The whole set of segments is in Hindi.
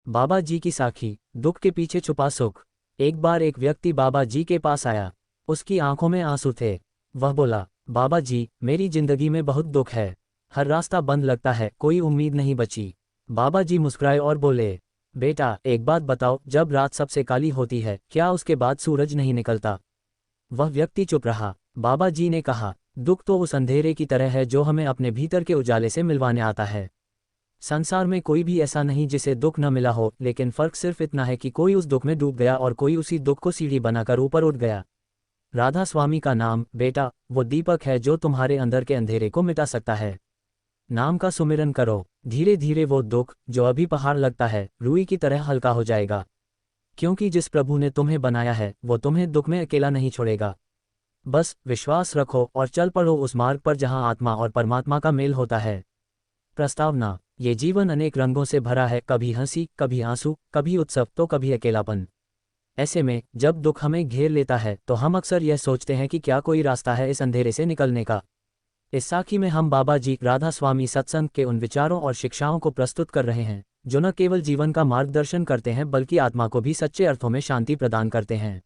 बाबा जी की साखी, दुख के पीछे छुपा सुख। एक बार एक व्यक्ति बाबा जी के पास आया। उसकी आंखों में आंसू थे। वह बोला, बाबा जी, मेरी जिंदगी में बहुत दुख है। हर रास्ता बंद लगता है, कोई उम्मीद नहीं बची। बाबा जी मुस्कुराए और बोले, बेटा एक बात बताओ, जब रात सबसे काली होती है क्या उसके बाद सूरज नहीं निकलता? वह व्यक्ति चुप रहा। बाबा जी ने कहा, दुख तो उस अंधेरे की तरह है जो हमें अपने भीतर के उजाले से मिलवाने आता है। संसार में कोई भी ऐसा नहीं जिसे दुख न मिला हो, लेकिन फर्क सिर्फ इतना है कि कोई उस दुख में डूब गया और कोई उसी दुख को सीढ़ी बनाकर ऊपर उठ गया। राधा स्वामी का नाम, बेटा, वो दीपक है जो तुम्हारे अंदर के अंधेरे को मिटा सकता है। नाम का सुमिरन करो, धीरे धीरे वो दुख जो अभी पहाड़ लगता है रुई की तरह हल्का हो जाएगा। क्योंकि जिस प्रभु ने तुम्हें बनाया है वो तुम्हें दुख में अकेला नहीं छोड़ेगा। बस विश्वास रखो और चल पड़ो उस मार्ग पर जहां आत्मा और परमात्मा का मेल होता है। प्रस्तावना, ये जीवन अनेक रंगों से भरा है, कभी हंसी, कभी आंसू, कभी उत्सव तो कभी अकेलापन। ऐसे में जब दुख हमें घेर लेता है तो हम अक्सर यह सोचते हैं कि क्या कोई रास्ता है इस अंधेरे से निकलने का। इस साखी में हम बाबा जी राधा स्वामी सत्संग के उन विचारों और शिक्षाओं को प्रस्तुत कर रहे हैं जो न केवल जीवन का मार्गदर्शन करते हैं बल्कि आत्मा को भी सच्चे अर्थों में शांति प्रदान करते हैं।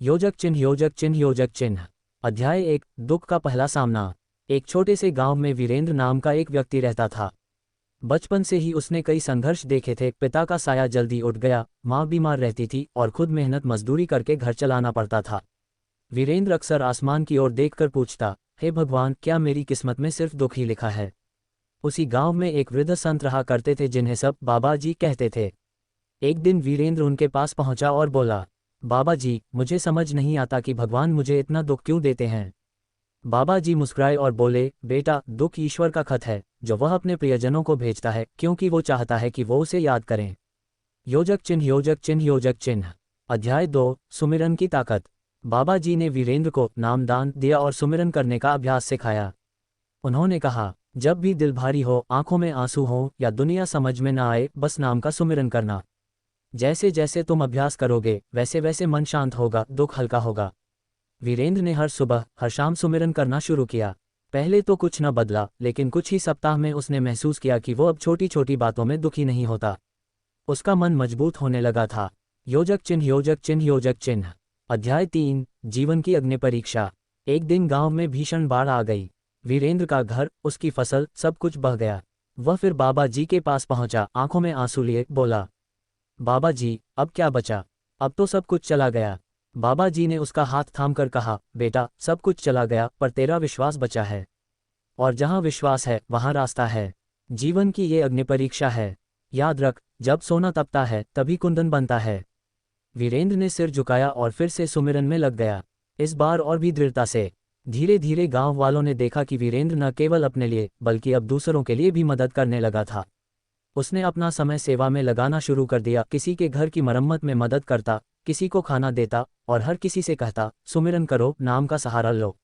योजक चिन्ह, योजक चिन्ह, योजक चिन्ह। अध्याय 1, दुख का पहला सामना। एक छोटे से गांव में वीरेंद्र नाम का एक व्यक्ति रहता था। बचपन से ही उसने कई संघर्ष देखे थे। पिता का साया जल्दी उठ गया, माँ बीमार रहती थी और खुद मेहनत मजदूरी करके घर चलाना पड़ता था। वीरेंद्र अक्सर आसमान की ओर देखकर पूछता, हे भगवान, क्या मेरी किस्मत में सिर्फ दुख ही लिखा है? उसी गांव में एक वृद्ध संत रहा करते थे जिन्हें सब बाबा जी कहते थे। एक दिन वीरेंद्र उनके पास पहुंचा और बोला, बाबा जी, मुझे समझ नहीं आता कि भगवान मुझे इतना दुख क्यों देते हैं। बाबा जी मुस्कुराए और बोले, बेटा, दुख ईश्वर का खत है जो वह अपने प्रियजनों को भेजता है क्योंकि वो चाहता है कि वो उसे याद करें। योजक चिन्ह, योजक चिन्ह, योजक चिन्ह। अध्याय 2, सुमिरन की ताकत। बाबा जी ने वीरेंद्र को नामदान दिया और सुमिरन करने का अभ्यास सिखाया। उन्होंने कहा, जब भी दिल भारी हो, आंखों में आंसू हो या दुनिया समझ में ना आए, बस नाम का सुमिरन करना। जैसे जैसे तुम अभ्यास करोगे वैसे वैसे मन शांत होगा, दुख हल्का होगा। वीरेंद्र ने हर सुबह हर शाम सुमिरन करना शुरू किया। पहले तो कुछ न बदला, लेकिन कुछ ही सप्ताह में उसने महसूस किया कि वो अब छोटी छोटी बातों में दुखी नहीं होता। उसका मन मजबूत होने लगा था। योजक चिन्ह, योजक चिन्ह, योजक चिन्ह। अध्याय 3, जीवन की अग्नि परीक्षा। एक दिन गांव में भीषण बाढ़ आ गई। वीरेंद्र का घर, उसकी फसल, सब कुछ बह गया। वह फिर बाबा जी के पास पहुंचा, आंखों में आंसू लिए बोला, बाबा जी, अब क्या बचा? अब तो सब कुछ चला गया। बाबा जी ने उसका हाथ थामकर कहा, बेटा, सब कुछ चला गया पर तेरा विश्वास बचा है। और जहां विश्वास है वहां रास्ता है। जीवन की ये अग्नि परीक्षा है। याद रख, जब सोना तपता है तभी कुंदन बनता है। वीरेंद्र ने सिर झुकाया और फिर से सुमिरन में लग गया, इस बार और भी दृढ़ता से। धीरे धीरे गांव वालों ने देखा कि वीरेंद्र न केवल अपने लिए बल्कि अब दूसरों के लिए भी मदद करने लगा था। उसने अपना समय सेवा में लगाना शुरू कर दिया, किसी के घर की मरम्मत में मदद करता, किसी को खाना देता और हर किसी से कहता, सुमिरन करो, नाम का सहारा लो।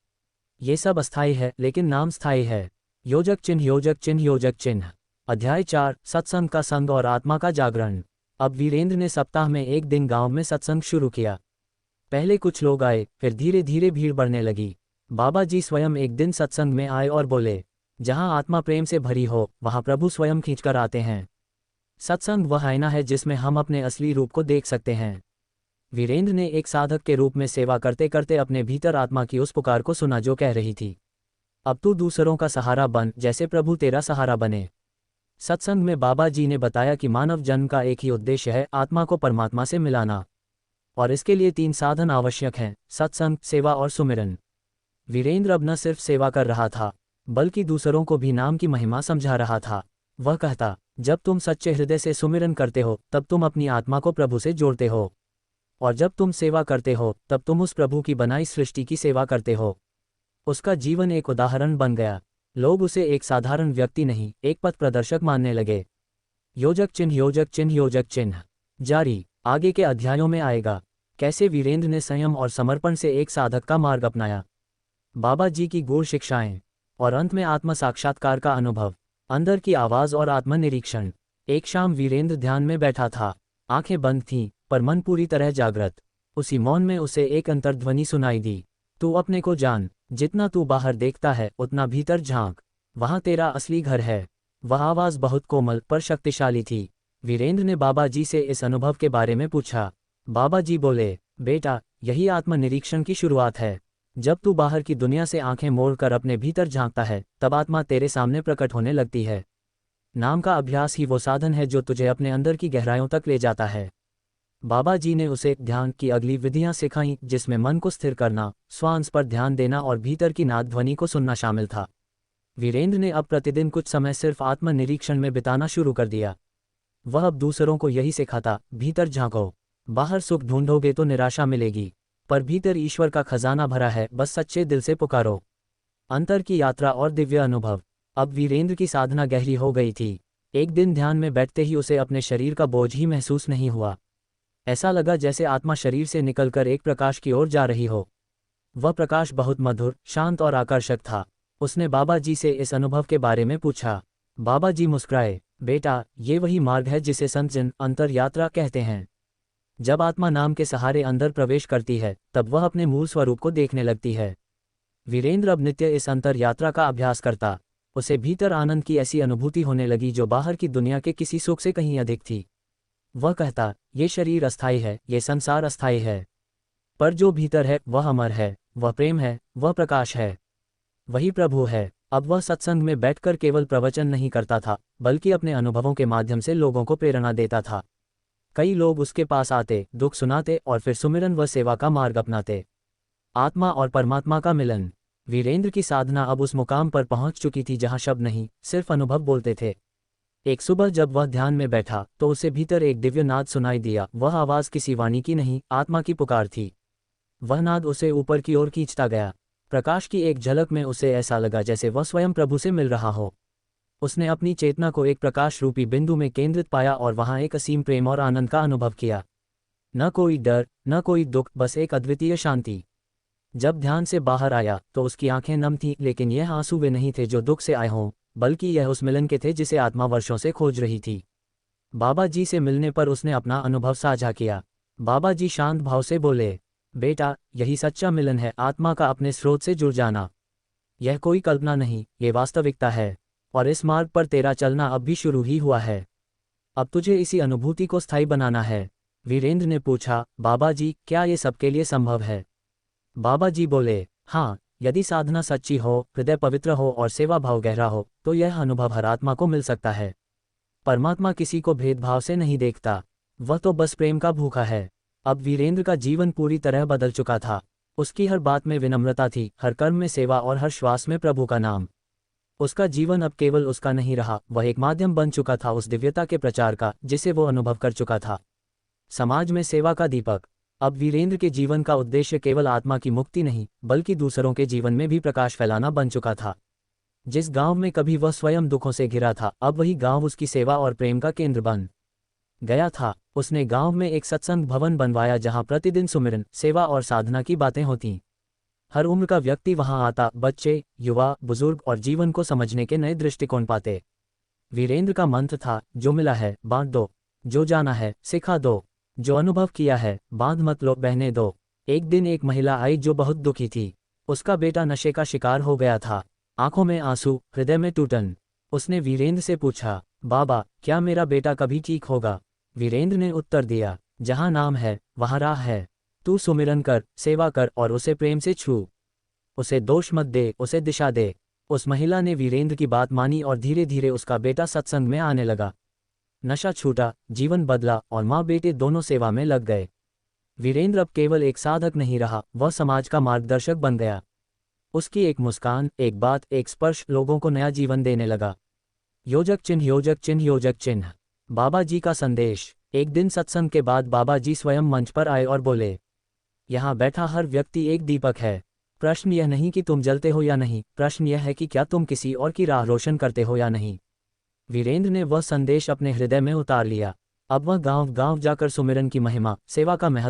ये सब अस्थायी है लेकिन नाम स्थायी है। योजक चिन्ह, योजक चिन्ह, योजक चिन्ह। अध्याय 4, सत्संग का संग और आत्मा का जागरण। अब वीरेंद्र ने सप्ताह में एक दिन गांव में सत्संग शुरू किया। पहले कुछ लोग आए, फिर धीरे धीरे भीड़ बढ़ने लगी। बाबा जी स्वयं एक दिन सत्संग में आए और बोले, जहां आत्मा प्रेम से भरी हो वहां प्रभु स्वयं खींचकर आते हैं। सत्संग वह आईना है जिसमें हम अपने असली रूप को देख सकते हैं। वीरेंद्र ने एक साधक के रूप में सेवा करते करते अपने भीतर आत्मा की उस पुकार को सुना जो कह रही थी, अब तू दूसरों का सहारा बन जैसे प्रभु तेरा सहारा बने। सत्संग में बाबा जी ने बताया कि मानव जन्म का एक ही उद्देश्य है, आत्मा को परमात्मा से मिलाना। और इसके लिए 3 साधन आवश्यक हैं, सत्संग, सेवा और सुमिरन। वीरेंद्र अब न सिर्फ सेवा कर रहा था बल्कि दूसरों को भी नाम की महिमा समझा रहा था। वह कहता, जब तुम सच्चे हृदय से सुमिरन करते हो तब तुम अपनी आत्मा को प्रभु से जोड़ते हो, और जब तुम सेवा करते हो तब तुम उस प्रभु की बनाई सृष्टि की सेवा करते हो। उसका जीवन एक उदाहरण बन गया। लोग उसे एक साधारण व्यक्ति नहीं, एक पथ प्रदर्शक मानने लगे। योजक चिन्ह, योजक चिन्ह, योजक चिन्ह। जारी आगे के अध्यायों में आएगा। कैसे वीरेंद्र ने संयम और समर्पण से एक साधक का मार्ग अपनाया, बाबा जी की गूढ़ शिक्षाएं, और अंत में आत्म साक्षात्कार का अनुभव, अंदर की आवाज और आत्मनिरीक्षण। एक शाम वीरेंद्र ध्यान में बैठा था। आंखें बंद थीं पर मन पूरी तरह जागृत। उसी मौन में उसे एक अंतर्ध्वनि सुनाई दी, तू अपने को जान, जितना तू बाहर देखता है उतना भीतर झांक, वहां तेरा असली घर है। वह आवाज बहुत कोमल पर शक्तिशाली थी। वीरेंद्र ने बाबा जी से इस अनुभव के बारे में पूछा। बाबा जी बोले, बेटा, यही आत्मनिरीक्षण की शुरुआत है। जब तू बाहर की दुनिया से आंखें मोड़कर अपने भीतर झांकता है, तब आत्मा तेरे सामने प्रकट होने लगती है। नाम का अभ्यास ही वो साधन है जो तुझे अपने अंदर की गहराइयों तक ले जाता है। बाबा जी ने उसे ध्यान की अगली विधियां सिखाईं, जिसमें मन को स्थिर करना, श्वास पर ध्यान देना और भीतर की नाद ध्वनि को सुनना शामिल था। वीरेंद्र ने अब प्रतिदिन कुछ समय सिर्फ आत्मनिरीक्षण में बिताना शुरू कर दिया। वह अब दूसरों को यही सिखाता, भीतर झांको। बाहर सुख ढूंढोगे तो निराशा मिलेगी, पर भीतर ईश्वर का खजाना भरा है, बस सच्चे दिल से पुकारो। अंतर की यात्रा और दिव्य अनुभव। अब वीरेंद्र की साधना गहरी हो गई थी। एक दिन ध्यान में बैठते ही उसे अपने शरीर का बोझ ही महसूस नहीं हुआ। ऐसा लगा जैसे आत्मा शरीर से निकलकर एक प्रकाश की ओर जा रही हो। वह प्रकाश बहुत मधुर, शांत और आकर्षक था। उसने बाबा जी से इस अनुभव के बारे में पूछा। बाबा जी मुस्कुराए, बेटा, ये वही मार्ग है जिसे संत जन अंतर यात्रा कहते हैं। जब आत्मा नाम के सहारे अंदर प्रवेश करती है, तब वह अपने मूल स्वरूप को देखने लगती है। वीरेंद्र अब नित्य इस अंतर यात्रा का अभ्यास करता। उसे भीतर आनंद की ऐसी अनुभूति होने लगी जो बाहर की दुनिया के किसी सुख से कहीं अधिक थी। वह कहता, ये शरीर अस्थायी है, ये संसार अस्थायी है, पर जो भीतर है वह अमर है, वह प्रेम है, वह प्रकाश है, वही प्रभु है। अब वह सत्संग में बैठकर केवल प्रवचन नहीं करता था, बल्कि अपने अनुभवों के माध्यम से लोगों को प्रेरणा देता था। कई लोग उसके पास आते, दुख सुनाते और फिर सुमिरन व सेवा का मार्ग अपनाते। आत्मा और परमात्मा का मिलन। वीरेंद्र की साधना अब उस मुकाम पर पहुंच चुकी थी जहां शब्द नहीं, सिर्फ अनुभव बोलते थे। एक सुबह जब वह ध्यान में बैठा तो उसे भीतर एक दिव्य नाद सुनाई दिया। वह आवाज किसी वाणी की नहीं, आत्मा की पुकार थी। वह नाद उसे ऊपर की ओर खींचता गया। प्रकाश की एक झलक में उसे ऐसा लगा जैसे वह स्वयं प्रभु से मिल रहा हो। उसने अपनी चेतना को एक प्रकाश रूपी बिंदु में केंद्रित पाया और वहां एक असीम प्रेम और आनंद का अनुभव किया। न कोई डर, न कोई दुख, बस एक अद्वितीय शांति। जब ध्यान से बाहर आया तो उसकी आंखें नम थीं, लेकिन यह आंसू वे नहीं थे जो दुख से आए हों, बल्कि यह उस मिलन के थे जिसे आत्मा वर्षों से खोज रही थी। बाबा जी से मिलने पर उसने अपना अनुभव साझा किया। बाबा जी शांत भाव से बोले, बेटा, यही सच्चा मिलन है, आत्मा का अपने स्रोत से जुड़ जाना। यह कोई कल्पना नहीं, ये वास्तविकता है, और इस मार्ग पर तेरा चलना अब भी शुरू ही हुआ है। अब तुझे इसी अनुभूति को स्थायी बनाना है। वीरेंद्र ने पूछा, बाबा जी, क्या ये सबके लिए संभव है? बाबा जी बोले, हाँ, यदि साधना सच्ची हो, हृदय पवित्र हो और सेवा भाव गहरा हो, तो यह अनुभव हर आत्मा को मिल सकता है। परमात्मा किसी को भेदभाव से नहीं देखता, वह तो बस प्रेम का भूखा है। अब वीरेंद्र का जीवन पूरी तरह बदल चुका था। उसकी हर बात में विनम्रता थी, हर कर्म में सेवा और हर श्वास में प्रभु का नाम। उसका जीवन अब केवल उसका नहीं रहा, वह एक माध्यम बन चुका था उस दिव्यता के प्रचार का जिसे वो अनुभव कर चुका था। समाज में सेवा का दीपक। अब वीरेंद्र के जीवन का उद्देश्य केवल आत्मा की मुक्ति नहीं, बल्कि दूसरों के जीवन में भी प्रकाश फैलाना बन चुका था। जिस गांव में कभी वह स्वयं दुखों से घिरा था, अब वही गांव उसकी सेवा और प्रेम का केंद्र बन गया था। उसने गांव में एक सत्संग भवन बनवाया जहां प्रतिदिन सुमिरन, सेवा और साधना की बातें होती। हर उम्र का व्यक्ति वहां आता, बच्चे, युवा, बुजुर्ग, और जीवन को समझने के नए दृष्टिकोण पाते। वीरेंद्र का मंत्र था, जो मिला है बांट दो, जो जाना है सिखा दो, जो अनुभव किया है बांध मत लो, बहने दो। एक दिन एक महिला आई जो बहुत दुखी थी। उसका बेटा नशे का शिकार हो गया था। आंखों में आंसू, हृदय में टूटन। उसने वीरेंद्र से पूछा, बाबा, क्या मेरा बेटा कभी ठीक होगा? वीरेंद्र ने उत्तर दिया, जहां नाम है वहां राह है। तू सुमिरन कर, सेवा कर और उसे प्रेम से छू। उसे दोष मत दे, उसे दिशा दे। उस महिला ने वीरेंद्र की बात मानी और धीरे धीरे उसका बेटा सत्संग में आने लगा। नशा छूटा, जीवन बदला और माँ बेटे दोनों सेवा में लग गए। वीरेंद्र अब केवल एक साधक नहीं रहा, वह समाज का मार्गदर्शक बन गया। उसकी एक मुस्कान, एक बात, एक स्पर्श लोगों को नया जीवन देने लगा। योजक चिन्ह, योजक चिन्ह, योजक चिन्ह। बाबा जी का संदेश। एक दिन सत्संग के बाद बाबा जी स्वयं मंच पर आए और बोले, यहाँ बैठा हर व्यक्ति एक दीपक है। प्रश्न यह नहीं कि तुम जलते हो या नहीं, प्रश्न यह है कि क्या तुम किसी और की राह रोशन करते हो या नहीं। वीरेंद्र ने वह संदेश अपने हृदय में उतार लिया। अब वह गांव गांव जाकर सुमिरन की महिमा, सेवा का महत्व